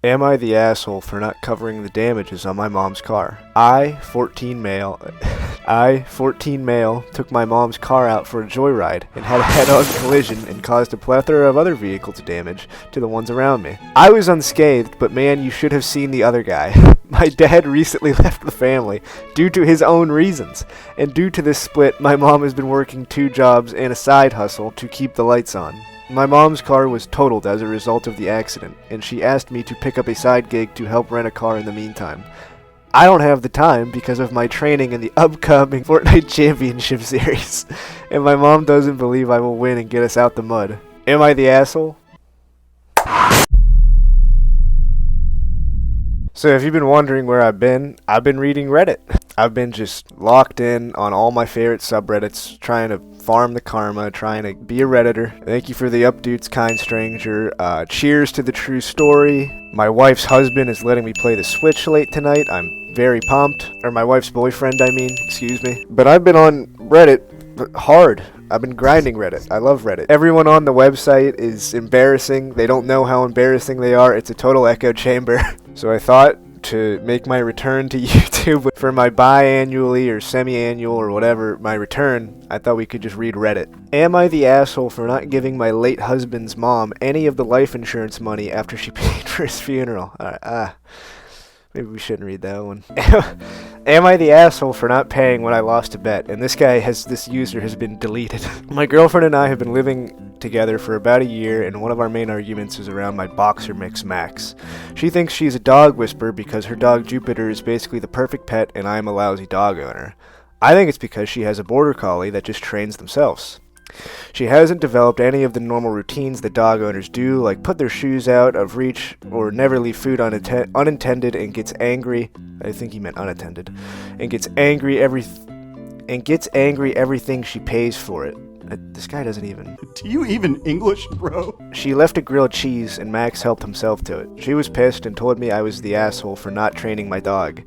Am I the asshole for not covering the damages on my mom's car? I, 14 male, took my mom's car out for a joyride and had a head-on collision and caused a plethora of other vehicles damage to the ones around me. I was unscathed, but man, you should have seen the other guy. My dad recently left the family due to his own reasons, and due to this split, my mom has been working 2 jobs and a side hustle to keep the lights on. My mom's car was totaled as a result of the accident, and she asked me to pick up a side gig to help rent a car in the meantime. I don't have the time because of my training in the upcoming Fortnite Championship Series, and my mom doesn't believe I will win and get us out the mud. Am I the asshole? So if you've been wondering where I've been reading Reddit. I've been just locked in on all my favorite subreddits, trying to farm the karma, trying to be a Redditor. Thank you for the updates, kind stranger. Cheers to the true story. My wife's husband is letting me play the Switch late tonight. I'm very pumped. Or my wife's boyfriend, excuse me. But I've been on Reddit hard. I've been grinding Reddit. I love Reddit. Everyone on the website is embarrassing. They don't know how embarrassing they are. It's a total echo chamber. So I thought to make my return to YouTube for my biannually or semi-annual or whatever, my return, I thought we could just read Reddit. Am I the asshole for not giving my late husband's mom any of the life insurance money after she paid for his funeral? Maybe we shouldn't read that one. Am I the asshole for not paying when I lost a bet? And this user has been deleted. My girlfriend and I have been living together for about a year, and one of our main arguments is around my boxer mix Max. She thinks she's a dog whisperer because her dog Jupiter is basically the perfect pet and I'm a lousy dog owner. I think it's because she has a border collie that just trains themselves. She hasn't developed any of the normal routines that dog owners do, like put their shoes out of reach or never leave food unattended, and gets angry. I think he meant unattended. And gets angry everything she pays for it. This guy doesn't even... Do you even English, bro? She left a grilled cheese and Max helped himself to it. She was pissed and told me I was the asshole for not training my dog.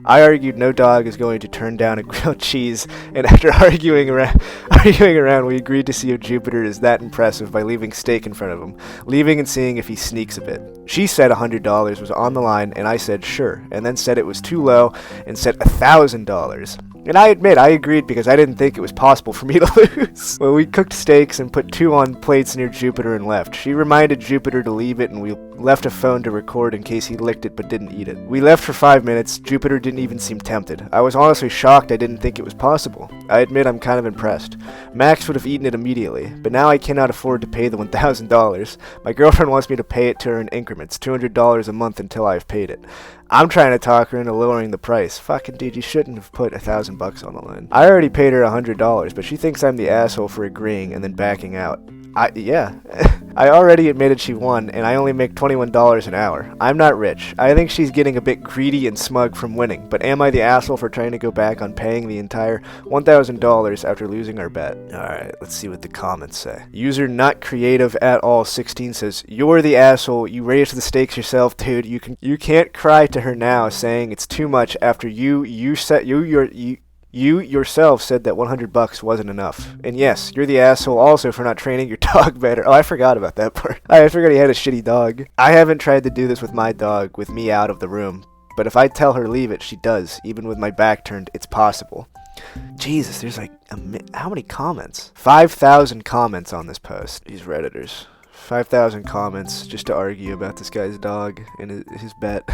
I argued no dog is going to turn down a grilled cheese, and after arguing around, we agreed to see if Jupiter is that impressive by leaving steak in front of him, leaving and seeing if he sneaks a bit. She said $100 was on the line, and I said sure, and then said it was too low, and said $1,000. And I admit, I agreed because I didn't think it was possible for me to lose. Well, we cooked steaks and put 2 on plates near Jupiter and left. She reminded Jupiter to leave it, and we left a phone to record in case he licked it but didn't eat it. We left for 5 minutes. Jupiter didn't even seem tempted. I was honestly shocked I didn't think it was possible. I admit I'm kind of impressed. Max would have eaten it immediately, but now I cannot afford to pay the $1,000. My girlfriend wants me to pay it to her in increments, $200 a month until I've paid it. I'm trying to talk her into lowering the price. Fucking dude, you shouldn't have put $1,000 on the line. I already paid her $100, but she thinks I'm the asshole for agreeing and then backing out. Yeah. I already admitted she won, and I only make $21 an hour. I'm not rich. I think she's getting a bit greedy and smug from winning, but am I the asshole for trying to go back on paying the entire $1,000 after losing our bet? Alright, let's see what the comments say. User not creative at all 16 says, "You're the asshole. You raised the stakes yourself, dude. You can't cry to her now saying it's too much after you yourself said that $100 wasn't enough. And yes, you're the asshole also for not training your dog better." Oh, I forgot about that part. I forgot he had a shitty dog. I haven't tried to do this with my dog with me out of the room, but if I tell her leave it, she does. Even with my back turned, it's possible. Jesus, there's like how many comments? 5,000 comments on this post. These Redditors. 5,000 comments just to argue about this guy's dog and his bet.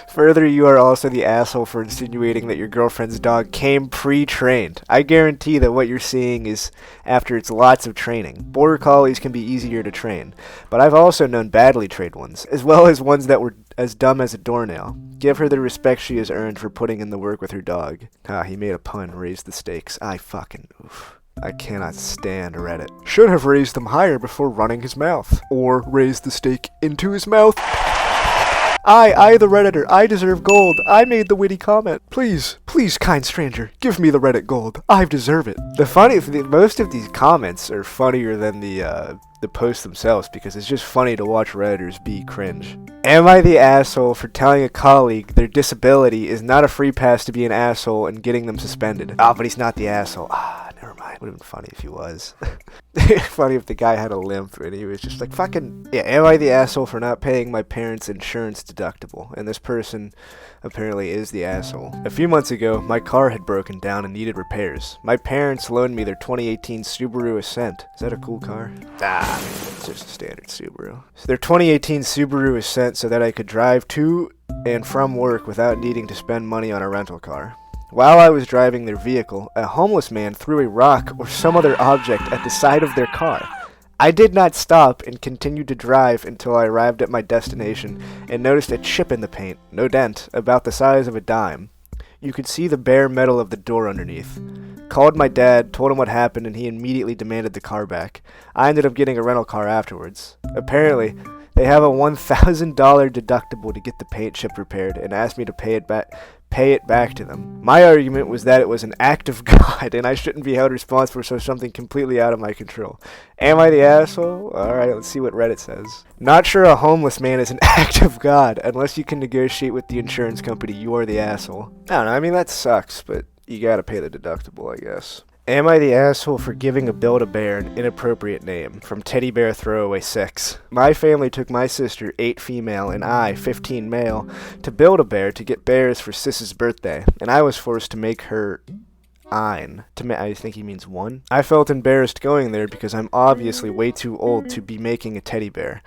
Further, you are also the asshole for insinuating that your girlfriend's dog came pre-trained. I guarantee that what you're seeing is after it's lots of training. Border collies can be easier to train, but I've also known badly trained ones, as well as ones that were as dumb as a doornail. Give her the respect she has earned for putting in the work with her dog. He made a pun, raised the stakes. I cannot stand Reddit. Should have raised them higher before running his mouth. Or raised the stake into his mouth. I, the Redditor, I deserve gold. I made the witty comment. Please, kind stranger, give me the Reddit gold. I deserve it. Most of these comments are funnier than the posts themselves because it's just funny to watch Redditors be cringe. Am I the asshole for telling a colleague their disability is not a free pass to be an asshole and getting them suspended? But he's not the asshole. Never mind. it would have been funny if he was. Funny if the guy had a limp and he was just like, fucking, yeah, am I the asshole for not paying my parents' insurance deductible? And this person apparently is the asshole. A few months ago, my car had broken down and needed repairs. My parents loaned me their 2018 Subaru Ascent. Is that a cool car? It's just a standard Subaru. So their 2018 Subaru Ascent so that I could drive to and from work without needing to spend money on a rental car. While I was driving their vehicle, a homeless man threw a rock or some other object at the side of their car. I did not stop and continued to drive until I arrived at my destination and noticed a chip in the paint, no dent, about the size of a dime. You could see the bare metal of the door underneath. Called my dad, told him what happened, and he immediately demanded the car back. I ended up getting a rental car afterwards. Apparently, they have a $1,000 deductible to get the paint chip repaired and asked me to pay it back to them. My argument was that it was an act of God and I shouldn't be held responsible for something completely out of my control. Am I the asshole? Alright, let's see what Reddit says. Not sure a homeless man is an act of God. Unless you can negotiate with the insurance company, you are the asshole. I don't know, I mean that sucks, but you gotta pay the deductible, I guess. Am I the asshole for giving a Build-A-Bear an inappropriate name? From Teddy Bear Throwaway 6. My family took my sister, 8 female, and I, 15 male, to Build-A-Bear to get bears for Sis's birthday, and I was forced to make her ein. I think he means one. I felt embarrassed going there because I'm obviously way too old to be making a teddy bear.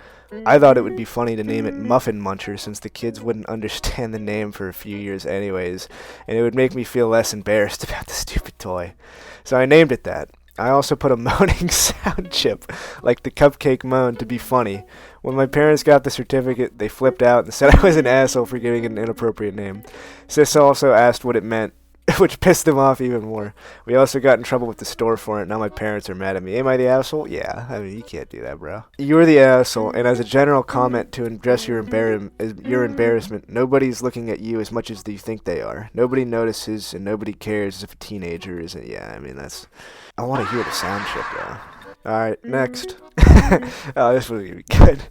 I thought it would be funny to name it Muffin Muncher since the kids wouldn't understand the name for a few years anyways, and it would make me feel less embarrassed about the stupid toy. So I named it that. I also put a moaning sound chip, like the cupcake moan, to be funny. When my parents got the certificate, they flipped out and said I was an asshole for giving it an inappropriate name. Sis also asked what it meant, which pissed them off even more. We also got in trouble with the store for it. Now my parents are mad at me. Am I the asshole? Yeah. I mean, you can't do that, bro. You're the asshole, and as a general comment to address your embarrassment, nobody's looking at you as much as you think they are. Nobody notices, and nobody cares if a teenager isn't. Yeah, I mean, that's... I want to hear the sound chip, though. Alright, next. Oh, this was gonna be good.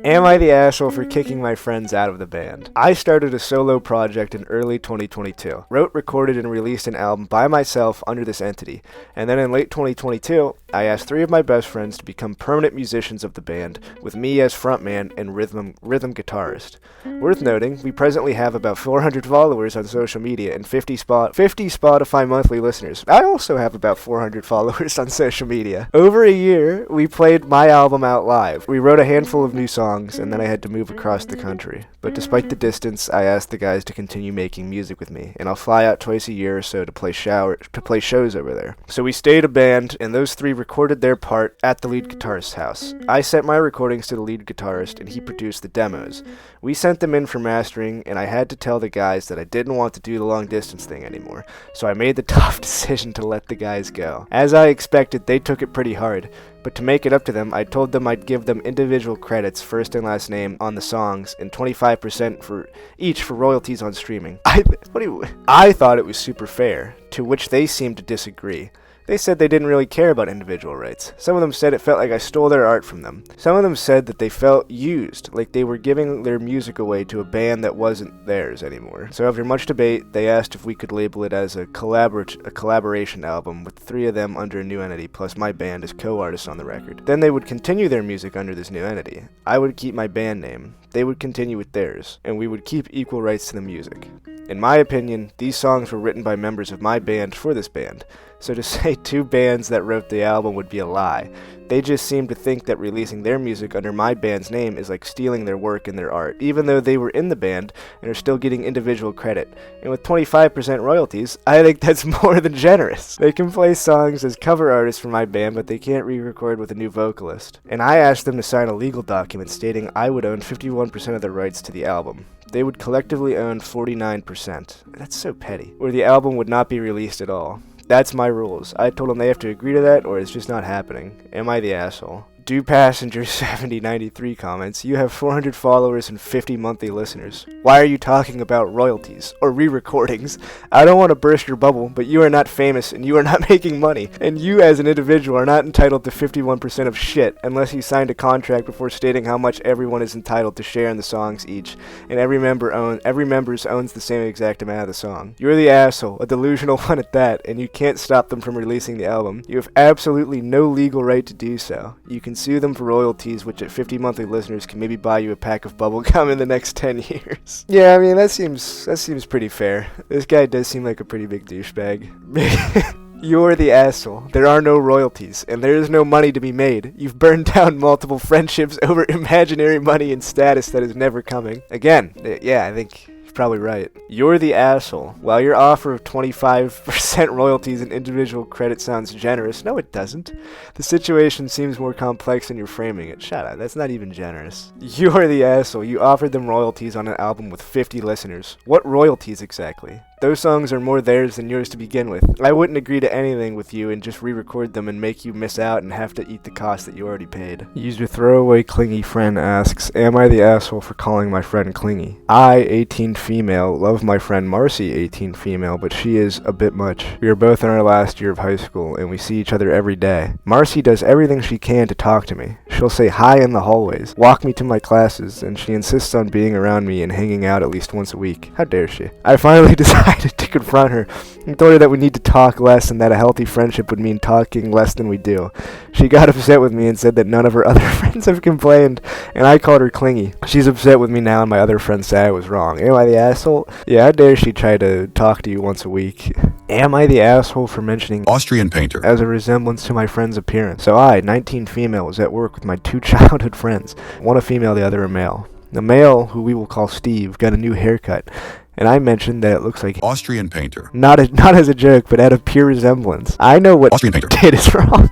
Am I the asshole for kicking my friends out of the band? I started a solo project in early 2022. Wrote, recorded, and released an album by myself under this entity. And then in late 2022, I asked 3 of my best friends to become permanent musicians of the band, with me as frontman and rhythm guitarist. Worth noting, we presently have about 400 followers on social media and 50 Spotify monthly listeners. I also have about 400 followers on social media. Over a year, we played my album out live. We wrote a handful of new songs, and then I had to move across the country. But despite the distance, I asked the guys to continue making music with me, and I'll fly out twice a year or so to play shows over there. So we stayed a band, and those 3 recorded their part at the lead guitarist's house. I sent my recordings to the lead guitarist, and he produced the demos. We sent them in for mastering, and I had to tell the guys that I didn't want to do the long distance thing anymore, so I made the tough decision to let the guys go. As I expected, they took it pretty hard, but to make it up to them, I told them I'd give them individual credits, first and last name, on the songs, and 25% for each for royalties on streaming. I thought it was super fair, to which they seemed to disagree. They said they didn't really care about individual rights. Some of them said it felt like I stole their art from them. Some of them said that they felt used, like they were giving their music away to a band that wasn't theirs anymore. So after much debate, they asked if we could label it as a collaboration album with 3 of them under a new entity, plus my band as co-artists on the record. Then they would continue their music under this new entity. I would keep my band name. They would continue with theirs, and we would keep equal rights to the music. In my opinion, these songs were written by members of my band for this band, so to say 2 bands that wrote the album would be a lie. They just seem to think that releasing their music under my band's name is like stealing their work and their art, even though they were in the band and are still getting individual credit. And with 25% royalties, I think that's more than generous. They can play songs as cover artists for my band, but they can't re-record with a new vocalist. And I asked them to sign a legal document stating I would own 51% of the rights to the album. They would collectively own 49%. That's so petty. Or the album would not be released at all. That's my rules. I told them they have to agree to that or it's just not happening. Am I the asshole? Do Passenger 7093 comments, you have 400 followers and 50 monthly listeners. Why are you talking about royalties or re-recordings? I don't want to burst your bubble, but you are not famous and you are not making money. And you as an individual are not entitled to 51% of shit unless you signed a contract before stating how much everyone is entitled to share in the songs each. And every member owns the same exact amount of the song. You're the asshole, a delusional one at that, and you can't stop them from releasing the album. You have absolutely no legal right to do so. You can sue them for royalties, which at 50 monthly listeners can maybe buy you a pack of bubble gum in the next 10 years. Yeah, I mean, that seems pretty fair. This guy does seem like a pretty big douchebag. You're the asshole. There are no royalties, and there is no money to be made. You've burned down multiple friendships over imaginary money and status that is never coming. Again, yeah, I think probably right. You're the asshole. While your offer of 25% royalties and individual credit sounds generous, no it doesn't. The situation seems more complex than you're framing it. Shut up, that's not even generous. You're the asshole. You offered them royalties on an album with 50 listeners. What royalties exactly? Those songs are more theirs than yours to begin with. I wouldn't agree to anything with you and just re-record them and make you miss out and have to eat the cost that you already paid. User throwaway clingy friend asks, am I the asshole for calling my friend clingy? I, 18 female, love my friend Marcy, 18 female, but she is a bit much. We are both in our last year of high school and we see each other every day. Marcy does everything she can to talk to me. She'll say hi in the hallways, walk me to my classes, and she insists on being around me and hanging out at least once a week. How dare she? I finally decided to confront her and told her that we need to talk less and that a healthy friendship would mean talking less than we do. She got upset with me and said that none of her other friends have complained, and I called her clingy. She's upset with me now and my other friends say I was wrong. Am I the asshole? Yeah, how dare she try to talk to you once a week? Am I the asshole for mentioning Austrian painter as a resemblance to my friend's appearance? So I, 19 female, was at work with my two childhood friends, one a female, the other a male. The male, who we will call Steve, got a new haircut, and I mentioned that it looks like Austrian painter. Not as a joke, but out of pure resemblance. I know what Austrian painter did is wrong.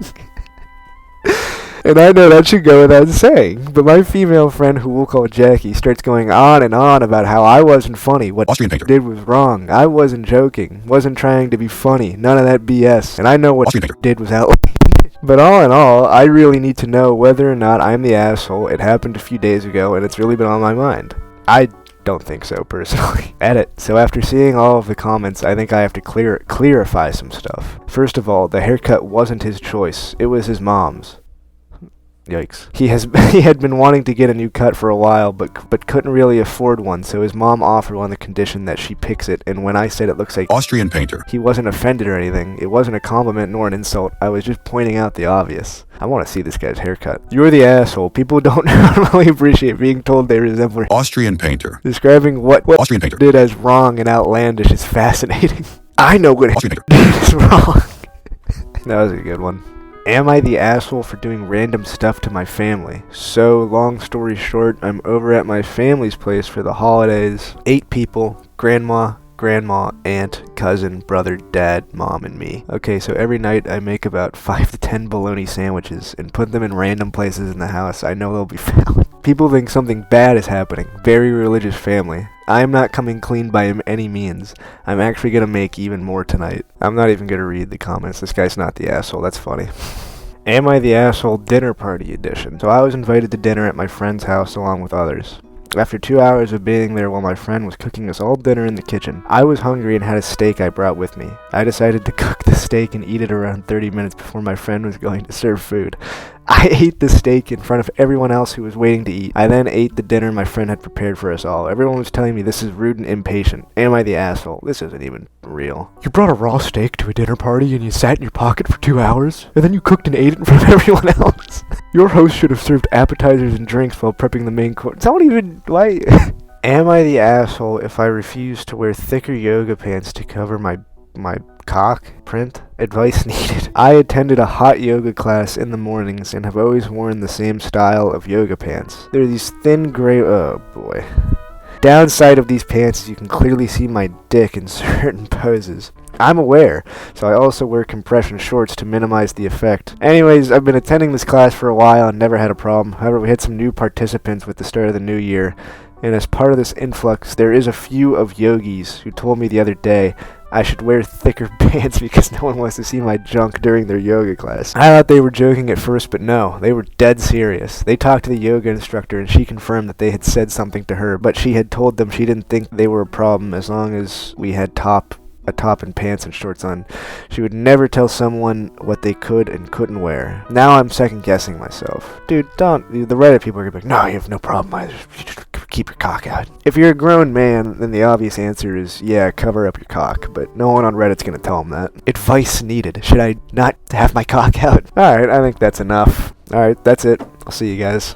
And I know that should go without saying, but my female friend, who we'll call Jackie, starts going on and on about how I wasn't funny, what Austrian painter did was wrong, I wasn't joking, wasn't trying to be funny, none of that BS, and I know what Austrian painter did was outlandish. But all in all, I really need to know whether or not I'm the asshole. It happened a few days ago, and it's really been on my mind. I don't think so, personally. Edit. So after seeing all of the comments, I think I have to clarify some stuff. First of all, the haircut wasn't his choice. It was his mom's. Yikes. He had been wanting to get a new cut for a while, but couldn't really afford one, so his mom offered on the condition that she picks it, and when I said it looks like Austrian painter, he wasn't offended or anything. It wasn't a compliment nor an insult. I was just pointing out the obvious. I want to see this guy's haircut. You're the asshole. People don't normally appreciate being told they resemble Austrian painter. Describing what Austrian painter did as wrong and outlandish is fascinating. I know what Austrian painter did is wrong. That was a good one. Am I the asshole for doing random stuff to my family? So, long story short, I'm over at my family's place for the holidays. 8 people, grandma, aunt, cousin, brother, dad, mom, and me. Okay, so every night I make about 5 to 10 bologna sandwiches and put them in random places in the house I know they'll be found. People think something bad is happening. Very religious family. I am not coming clean by any means. I'm actually gonna make even more tonight. I'm not even gonna read the comments. This guy's not the asshole. That's funny. Am I the asshole dinner party edition? So I was invited to dinner at my friend's house along with others. After 2 hours of being there while my friend was cooking us all dinner in the kitchen, I was hungry and had a steak I brought with me. I decided to cook the steak and eat it around 30 minutes before my friend was going to serve food. I ate the steak in front of everyone else who was waiting to eat. I then ate the dinner my friend had prepared for us all. Everyone was telling me this is rude and impatient. Am I the asshole? This isn't even real. You brought a raw steak to a dinner party and you sat in your pocket for 2 hours? And then you cooked and ate it in front of everyone else? Your host should have served appetizers and drinks while prepping the main course. Don't even... Why? Am I the asshole if I refuse to wear thicker yoga pants to cover my cock print? Advice needed. I attended a hot yoga class in the mornings and have always worn the same style of yoga pants. They're these thin gray... Oh boy. Downside of these pants is you can clearly see my dick in certain poses. I'm aware, so I also wear compression shorts to minimize the effect. Anyways, I've been attending this class for a while and never had a problem. However, we had some new participants with the start of the new year, and as part of this influx, there is a few of yogis who told me the other day I should wear thicker pants because no one wants to see my junk during their yoga class. I thought they were joking at first, but no, they were dead serious. They talked to the yoga instructor and she confirmed that they had said something to her, but she had told them she didn't think they were a problem as long as we had a top and pants and shorts on. She would never tell someone what they could and couldn't wear. Now I'm second guessing myself. Dude, don't. The Reddit people are gonna be like, no, you have no problem either. You just keep your cock out. If you're a grown man, then the obvious answer is, yeah, cover up your cock, but no one on Reddit's gonna tell them that. Advice needed. Should I not have my cock out? Alright, I think that's enough. Alright, that's it. I'll see you guys.